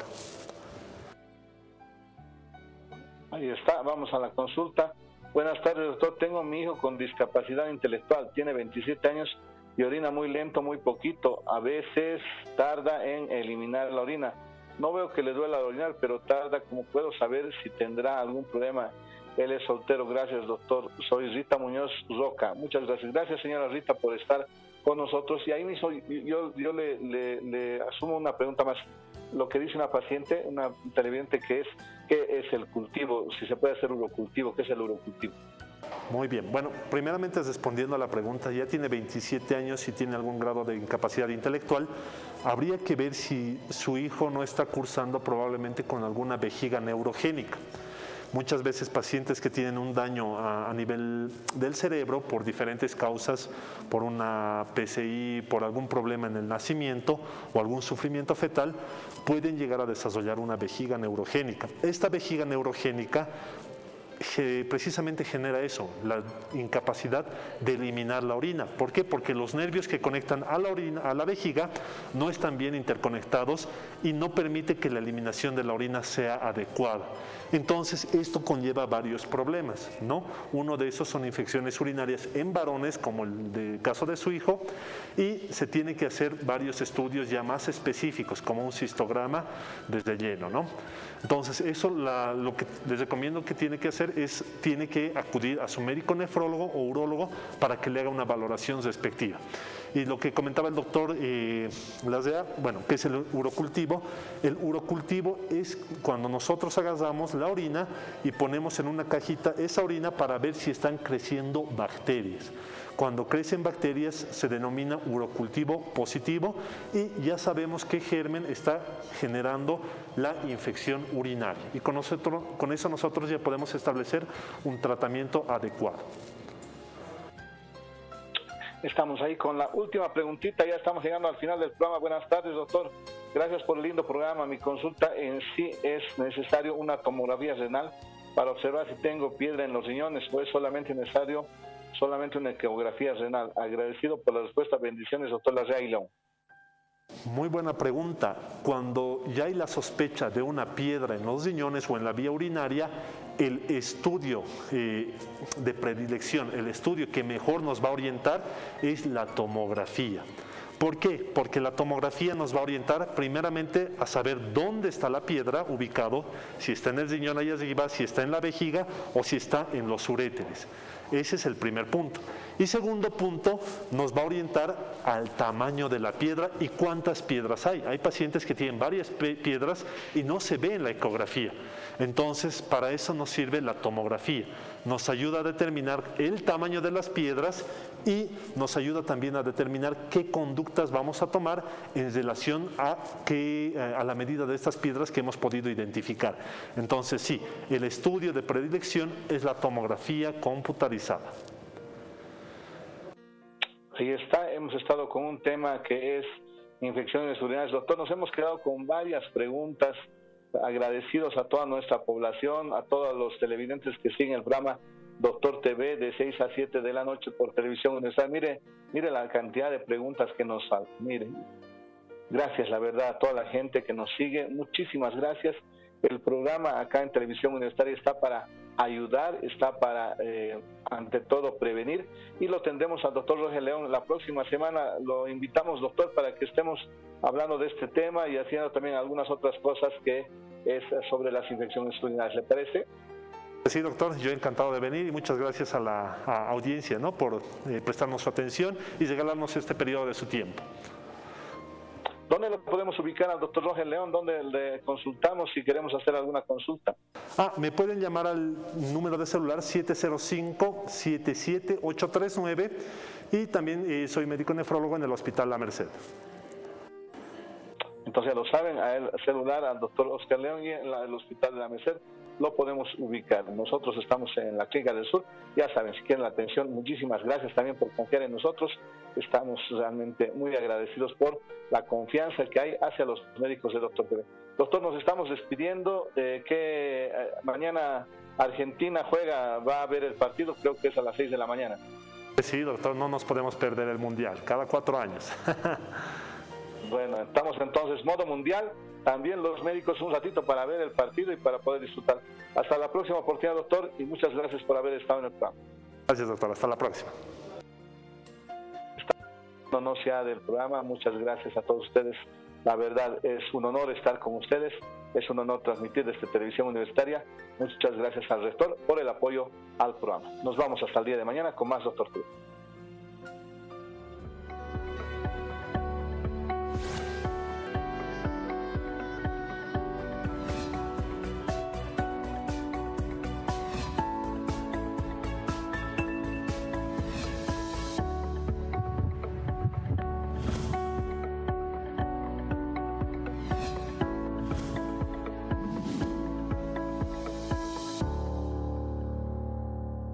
Ahí está, vamos a la consulta. Buenas tardes, doctor. Tengo a mi hijo con discapacidad intelectual, tiene 27 años y orina muy lento, muy poquito. A veces tarda en eliminar la orina. No veo que le duela orinar, pero tarda. ¿Cómo puedo saber si tendrá algún problema? Él es soltero. Gracias, doctor. Soy Rita Muñoz Roca. Muchas gracias. Gracias, señora Rita, por estar con nosotros. Y ahí mismo yo le asumo una pregunta más. Lo que dice una paciente, una televidente, ¿qué es el cultivo? Si se puede hacer urocultivo, ¿qué es el urocultivo? Muy bien. Bueno, primeramente respondiendo a la pregunta, ya tiene 27 años y tiene algún grado de incapacidad intelectual. Habría que ver si su hijo no está cursando probablemente con alguna vejiga neurogénica. Muchas veces pacientes que tienen un daño a nivel del cerebro por diferentes causas, por una PCI, por algún problema en el nacimiento o algún sufrimiento fetal, pueden llegar a desarrollar una vejiga neurogénica. Esta vejiga neurogénica precisamente genera eso, la incapacidad de eliminar la orina. ¿Por qué? Porque los nervios que conectan a la orina, a la vejiga, no están bien interconectados y no permite que la eliminación de la orina sea adecuada. Entonces, esto conlleva varios problemas, ¿no? Uno de esos son infecciones urinarias en varones, como el caso de su hijo, y se tiene que hacer varios estudios ya más específicos, como un cistograma de relleno, ¿no? Entonces, eso lo que les recomiendo que tiene que hacer es, tiene que acudir a su médico nefrólogo o urólogo para que le haga una valoración respectiva. Y lo que comentaba el doctor Lazea, bueno, ¿qué es el urocultivo? El urocultivo es cuando nosotros agarramos la orina y ponemos en una cajita esa orina para ver si están creciendo bacterias. Cuando crecen bacterias se denomina urocultivo positivo y ya sabemos qué germen está generando la infección urinaria. Y con eso nosotros ya podemos establecer un tratamiento adecuado. Estamos ahí con la última preguntita, ya estamos llegando al final del programa. Buenas tardes, doctor. Gracias por el lindo programa. Mi consulta en sí es necesario una tomografía renal para observar si tengo piedra en los riñones o es solamente necesario una ecografía renal. Agradecido por la respuesta. Bendiciones, doctor Lazea León. Muy buena pregunta. Cuando ya hay la sospecha de una piedra en los riñones o en la vía urinaria, el estudio de predilección, el estudio que mejor nos va a orientar es la tomografía. ¿Por qué? Porque la tomografía nos va a orientar primeramente a saber dónde está la piedra ubicado, si está en el riñón allá arriba, si está en la vejiga o si está en los uréteres. Ese es el primer punto. Y segundo punto, nos va a orientar al tamaño de la piedra y cuántas piedras hay. Hay pacientes que tienen varias piedras y no se ve en la ecografía. Entonces, para eso nos sirve la tomografía. Nos ayuda a determinar el tamaño de las piedras y nos ayuda también a determinar qué conductas vamos a tomar en relación a la medida de estas piedras que hemos podido identificar. Entonces, sí, el estudio de predilección es la tomografía computarizada. Ahí está, hemos estado con un tema que es infecciones urinarias. Doctor, nos hemos quedado con varias preguntas, agradecidos a toda nuestra población, a todos los televidentes que siguen el programa Doctor TV de 6 a 7 de la noche por televisión universitaria. Mire la cantidad de preguntas que nos faltan. Mire, gracias la verdad a toda la gente que nos sigue, muchísimas gracias. El programa acá en televisión universitaria está para ayudar, está para ante todo prevenir, y lo tendremos al doctor Roger León la próxima semana. Lo invitamos, doctor, para que estemos hablando de este tema y haciendo también algunas otras cosas que es sobre las infecciones urinarias. ¿Le parece? Sí, doctor, yo encantado de venir y muchas gracias a la audiencia, ¿no?, por prestarnos su atención y regalarnos este periodo de su tiempo. ¿Dónde lo podemos ubicar al doctor Roger León? ¿Dónde le consultamos si queremos hacer alguna consulta? Me pueden llamar al número de celular 705-77839 y también soy médico nefrólogo en el Hospital La Merced. Entonces lo saben, al celular al doctor Oscar León y en el Hospital de La Merced lo podemos ubicar. Nosotros estamos en la Clínica del Sur, ya saben, si quieren la atención, muchísimas gracias también por confiar en nosotros. Estamos realmente muy agradecidos por la confianza que hay hacia los médicos de Doctor TV. Doctor, nos estamos despidiendo, que mañana Argentina juega, va a ver el partido, creo que es a las 6 de la mañana. Sí, doctor, no nos podemos perder el Mundial, cada 4 años. Bueno, estamos entonces modo mundial, también los médicos un ratito para ver el partido y para poder disfrutar. Hasta la próxima oportunidad, doctor, y muchas gracias por haber estado en el programa. Gracias, doctor, hasta la próxima. No sea del programa, muchas gracias a todos ustedes. La verdad es un honor estar con ustedes, es un honor transmitir desde Televisión Universitaria. Muchas gracias al rector por el apoyo al programa. Nos vamos hasta el día de mañana con más Doctor TV.